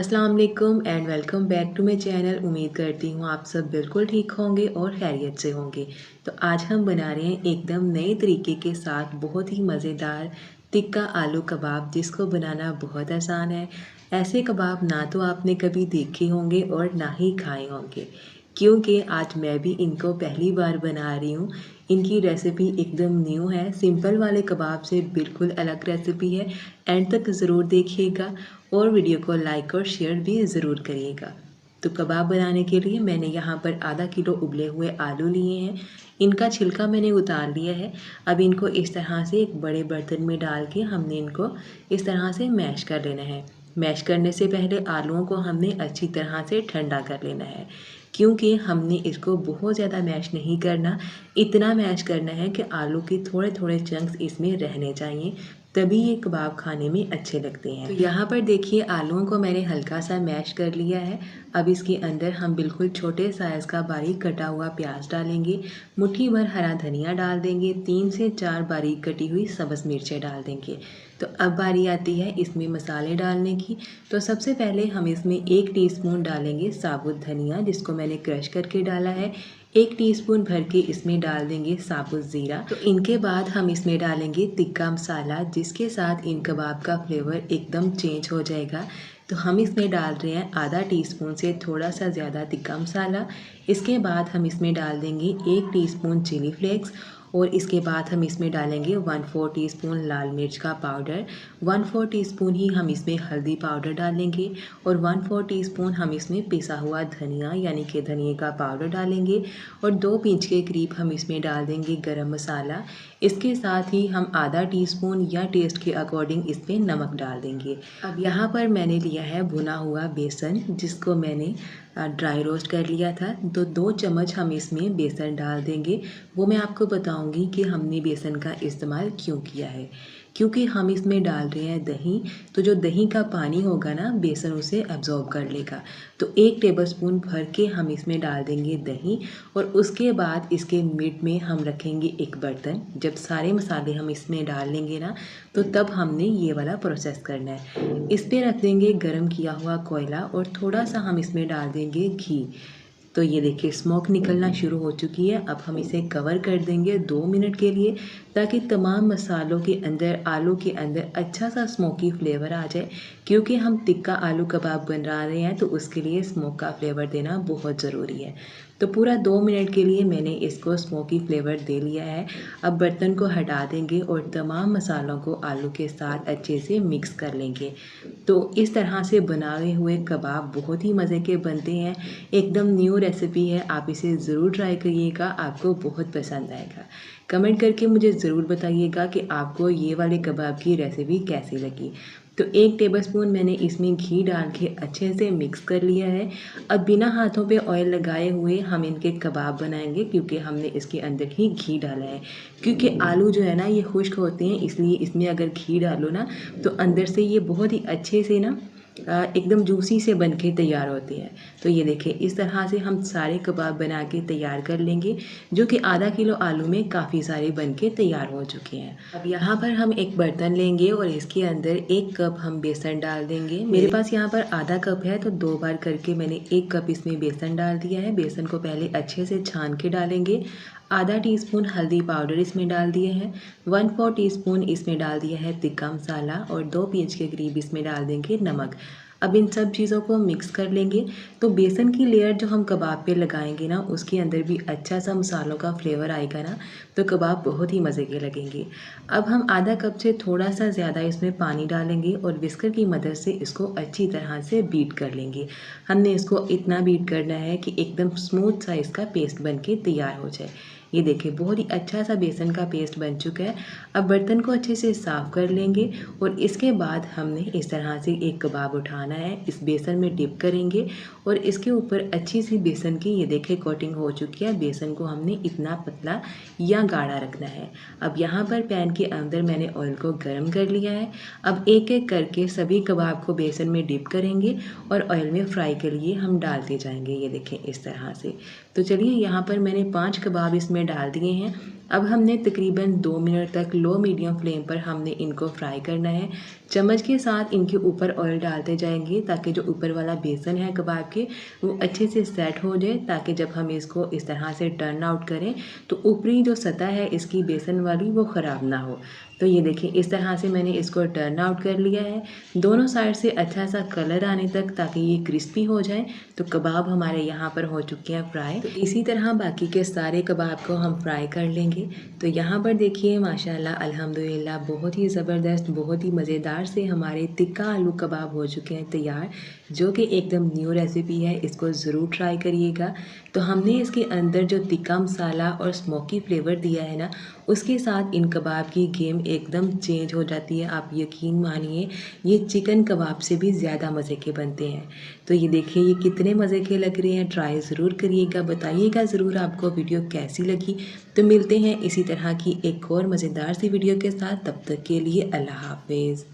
अस्सलाम वालेकुम and welcome back to my channel. उम्मीद करती हूँ आप सब बिल्कुल ठीक होंगे और खैरियत से होंगे। तो आज हम बना रहे हैं एकदम नए तरीके के साथ बहुत ही मज़ेदार टिक्का आलू कबाब, जिसको बनाना बहुत आसान है। ऐसे कबाब ना तो आपने कभी देखे होंगे और ना ही खाए होंगे, क्योंकि आज मैं भी इनको पहली बार बना रही हूँ। इनकी रेसिपी एकदम न्यू है, सिंपल वाले कबाब से बिल्कुल अलग रेसिपी है। एंड तक ज़रूर देखिएगा और वीडियो को लाइक और शेयर भी ज़रूर करिएगा। तो कबाब बनाने के लिए मैंने यहाँ पर आधा किलो उबले हुए आलू लिए हैं। इनका छिलका मैंने उतार लिया है। अब इनको इस तरह से एक बड़े बर्तन में डाल के हमने इनको इस तरह से मैश कर लेना है। मैश करने से पहले आलूओं को हमने अच्छी तरह से ठंडा कर लेना है, क्योंकि हमने इसको बहुत ज़्यादा मैश नहीं करना। इतना मैश करना है कि आलू के थोड़े थोड़े चंक्स इसमें रहने चाहिए, तभी ये कबाब खाने में अच्छे लगते हैं। तो यहाँ पर देखिए आलूओं को मैंने हल्का सा मैश कर लिया है। अब इसके अंदर हम बिल्कुल छोटे साइज़ का बारीक कटा हुआ प्याज डालेंगे, मुट्ठी भर हरा धनिया डाल देंगे, 3 से 4 बारीक कटी हुई सब्ज़ मिर्चें डाल देंगे। तो अब बारी आती है इसमें मसाले डालने की। तो सबसे पहले हम इसमें 1 टीस्पून डालेंगे साबुत धनिया, जिसको मैंने क्रश करके डाला है। 1 टीस्पून भर के इसमें डाल देंगे साबुत ज़ीरा। तो इनके बाद हम इसमें डालेंगे तिक्का मसाला, जिसके साथ इन कबाब का फ्लेवर एकदम चेंज हो जाएगा। तो हम इसमें डाल रहे हैं आधा टीस्पून से थोड़ा सा ज़्यादा तिक्का मसाला। इसके बाद हम इसमें डाल देंगे 1 टीस्पून चिली फ्लेक्स, और इसके बाद हम इसमें डालेंगे 1/4 टीस्पून लाल मिर्च का पाउडर, 1/4 टीस्पून ही हम इसमें हल्दी पाउडर डालेंगे, और 1/4 टीस्पून हम इसमें पिसा हुआ धनिया यानी कि धनिया का पाउडर डालेंगे, और 2 पिंच के करीब हम इसमें डाल देंगे गरम मसाला। इसके साथ ही हम आधा टीस्पून या टेस्ट के अकॉर्डिंग इसमें नमक डाल देंगे। अब यहाँ पर मैंने लिया है भुना हुआ बेसन, जिसको मैंने ड्राई रोस्ट कर लिया था। तो 2 चम्मच हम इसमें बेसन डाल देंगे। वो मैं आपको बताऊंगी कि हमने बेसन का इस्तेमाल क्यों किया है, क्योंकि हम इसमें डाल रहे हैं दही। तो जो दही का पानी होगा ना, बेसन उसे अब्जॉर्ब कर लेगा। तो 1 टेबलस्पून भर के हम इसमें डाल देंगे दही, और उसके बाद इसके मिड में हम रखेंगे एक बर्तन। जब सारे मसाले हम इसमें डाल लेंगे ना, तो तब हमने ये वाला प्रोसेस करना है। इस पर रख देंगे गरम किया हुआ कोयला, और थोड़ा सा हम इसमें डाल देंगे घी। तो ये देखिए स्मोक निकलना शुरू हो चुकी है। अब हम इसे कवर कर देंगे 2 मिनट के लिए, ताकि तमाम मसालों के अंदर, आलू के अंदर अच्छा सा स्मोकी फ्लेवर आ जाए। क्योंकि हम टिक्का आलू कबाब बना रहे हैं, तो उसके लिए स्मोक का फ्लेवर देना बहुत ज़रूरी है। तो पूरा 2 मिनट के लिए मैंने इसको स्मोकी फ्लेवर दे लिया है। अब बर्तन को हटा देंगे और तमाम मसालों को आलू के साथ अच्छे से मिक्स कर लेंगे। तो इस तरह से बनाए हुए कबाब बहुत ही मज़े के बनते हैं। एकदम न्यू रेसिपी है, आप इसे ज़रूर ट्राई करिएगा, आपको बहुत पसंद आएगा। कमेंट करके मुझे ज़रूर बताइएगा कि आपको ये वाले कबाब की रेसिपी कैसी लगी। तो 1 टेबलस्पून मैंने इसमें घी डाल के अच्छे से मिक्स कर लिया है। अब बिना हाथों पे ऑयल लगाए हुए हम इनके कबाब बनाएंगे, क्योंकि हमने इसके अंदर ही घी डाला है। क्योंकि आलू जो है ना, ये खुश्क होते हैं, इसलिए इसमें अगर घी डालो ना, तो अंदर से ये बहुत ही अच्छे से ना एकदम जूसी से बन के तैयार होती है। तो ये देखिए इस तरह से हम सारे कबाब बना के तैयार कर लेंगे, जो कि आधा किलो आलू में काफ़ी सारे बन के तैयार हो चुके हैं। अब यहाँ पर हम एक बर्तन लेंगे और इसके अंदर 1 कप हम बेसन डाल देंगे। मेरे पास यहाँ पर आधा कप है, तो 2 बार करके मैंने 1 कप इसमें बेसन डाल दिया है। बेसन को पहले अच्छे से छान के डालेंगे। आधा टीस्पून हल्दी पाउडर इसमें डाल दिए हैं, 1/4 टीस्पून इसमें डाल दिया है तिक्का मसाला, और 2 पिंच के करीब इसमें डाल देंगे नमक। अब इन सब चीज़ों को मिक्स कर लेंगे। तो बेसन की लेयर जो हम कबाब पे लगाएंगे ना, उसके अंदर भी अच्छा सा मसालों का फ्लेवर आएगा ना, तो कबाब बहुत ही मज़े के लगेंगे। अब हम आधा कप से थोड़ा सा ज़्यादा इसमें पानी डालेंगे और विस्कर की मदद से इसको अच्छी तरह से बीट कर लेंगे। हमने इसको इतना बीट करना है कि एकदम स्मूथ सा इसका पेस्ट बन के तैयार हो जाए। ये देखिए बहुत ही अच्छा सा बेसन का पेस्ट बन चुका है। अब बर्तन को अच्छे से साफ़ कर लेंगे, और इसके बाद हमने इस तरह से एक कबाब उठाना है, इस बेसन में डिप करेंगे, और इसके ऊपर अच्छी सी बेसन की ये देखिए कोटिंग हो चुकी है। बेसन को हमने इतना पतला या गाढ़ा रखना है। अब यहाँ पर पैन के अंदर मैंने ऑयल को गर्म कर लिया है। अब एक एक करके सभी कबाब को बेसन में डिप करेंगे और ऑयल में फ्राई के लिए हम डालते जाएंगे। ये देखें इस तरह से। तो चलिए यहाँ पर मैंने 5 कबाब इसमें डाल दिए हैं। अब हमने तकरीबन 2 मिनट तक लो मीडियम फ्लेम पर हमने इनको फ्राई करना है। चम्मच के साथ इनके ऊपर ऑयल डालते जाएंगे ताकि जो ऊपर वाला बेसन है कबाब के वो अच्छे से सेट हो जाए, ताकि जब हम इसको इस तरह से टर्न आउट करें तो ऊपरी जो सतह है इसकी बेसन वाली वो ख़राब ना हो। तो ये देखिए इस तरह से मैंने इसको टर्न आउट कर लिया है, दोनों साइड से अच्छा सा कलर आने तक, ताकि ये क्रिस्पी हो जाए। तो कबाब हमारे यहाँ पर हो चुके हैं फ्राई। तो इसी तरह बाकी के सारे कबाब को हम फ्राई कर लेंगे। तो यहाँ पर देखिए माशाल्लाह अल्हम्दुलिल्लाह बहुत ही ज़बरदस्त, बहुत ही मज़ेदार से हमारे तिक्का आलू कबाब हो चुके हैं तैयार, जो कि एकदम न्यू रेसिपी है, इसको ज़रूर ट्राई करिएगा। तो हमने इसके अंदर जो तिक्का मसाला और स्मोकी फ्लेवर दिया है ना, उसके साथ इन कबाब की गेम एकदम चेंज हो जाती है। आप यकीन मानिए ये चिकन कबाब से भी ज़्यादा मज़े के बनते हैं। तो ये देखिए ये कितने मज़े के लग रहे हैं, ट्राई ज़रूर करिएगा, बताइएगा ज़रूर आपको वीडियो कैसी लगी। तो मिलते हैं इसी तरह की एक और मज़ेदार सी वीडियो के साथ, तब तक के लिए अल्लाह हाफिज़।